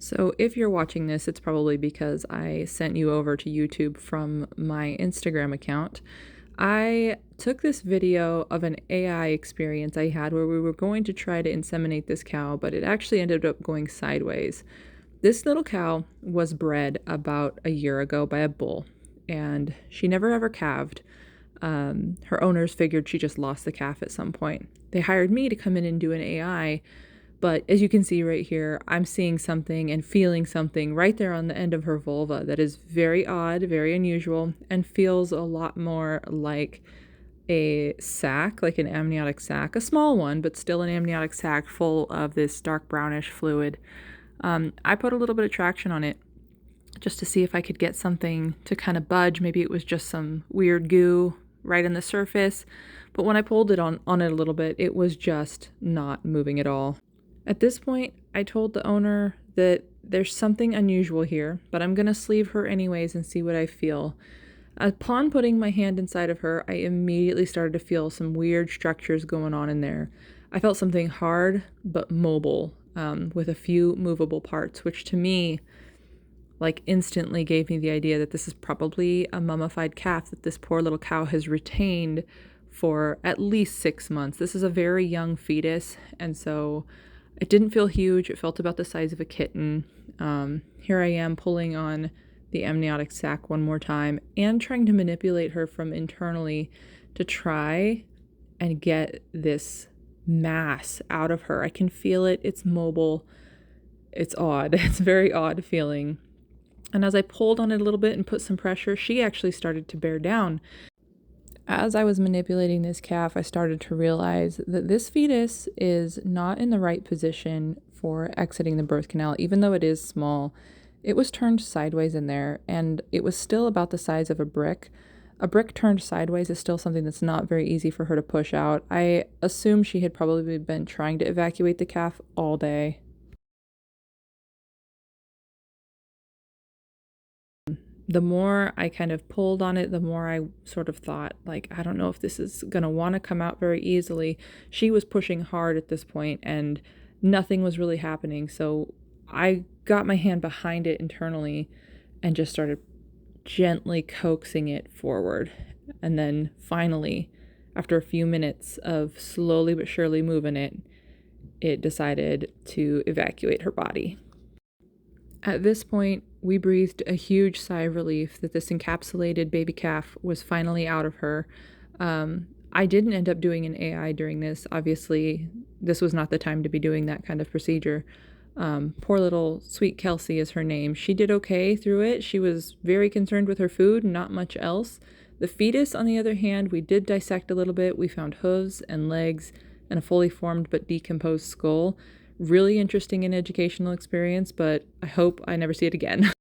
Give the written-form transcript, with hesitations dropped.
So if you're watching this, it's probably because I sent you over to YouTube from my Instagram account. I took this video of an AI experience I had where we were going to try to inseminate this cow, but it actually ended up going sideways. This little cow was bred about a year ago by a bull, and she never ever calved. Her owners figured she just lost the calf at some point. They hired me to come in and do an AI. But as you can see right here, I'm seeing something and feeling something right there on the end of her vulva that is very odd, very unusual, and feels a lot more like a sac, like an amniotic sac, a small one, but still an amniotic sac full of this dark brownish fluid. I put a little bit of traction on it just to see if I could get something to kind of budge. Maybe it was just some weird goo right on the surface. But when I pulled it on it a little bit, it was just not moving at all. At this point, I told the owner that there's something unusual here, but I'm going to sleeve her anyways and see what I feel. Upon putting my hand inside of her, I immediately started to feel some weird structures going on in there. I felt something hard but mobile, with a few movable parts, which to me, like, instantly gave me the idea that this is probably a mummified calf that this poor little cow has retained for at least 6 months. This is a very young fetus, and so it didn't feel huge. It felt about the size of a kitten. Here I am pulling on the amniotic sac one more time and trying to manipulate her from internally to try and get this mass out of her. I can feel it. It's mobile. It's odd. It's very odd feeling. And as I pulled on it a little bit and put some pressure, she actually started to bear down. As I was manipulating this calf, I started to realize that this fetus is not in the right position for exiting the birth canal. Even though it is small, it was turned sideways in there, and it was still about the size of a brick. A brick turned sideways is still something that's not very easy for her to push out. I assume she had probably been trying to evacuate the calf all day. The more I kind of pulled on it, the more I sort of thought, like, I don't know if this is going to want to come out very easily. She was pushing hard at this point and nothing was really happening. So I got my hand behind it internally and just started gently coaxing it forward. And then finally, after a few minutes of slowly but surely moving it, it decided to evacuate her body. At this point, we breathed a huge sigh of relief that this encapsulated baby calf was finally out of her. I didn't end up doing an AI during this. Obviously, this was not the time to be doing that kind of procedure. Poor little sweet Kelsey is her name. She did okay through it. She was very concerned with her food, not much else. The fetus, on the other hand, we did dissect a little bit. We found hooves and legs and a fully formed but decomposed skull. Really interesting and educational experience, but I hope I never see it again.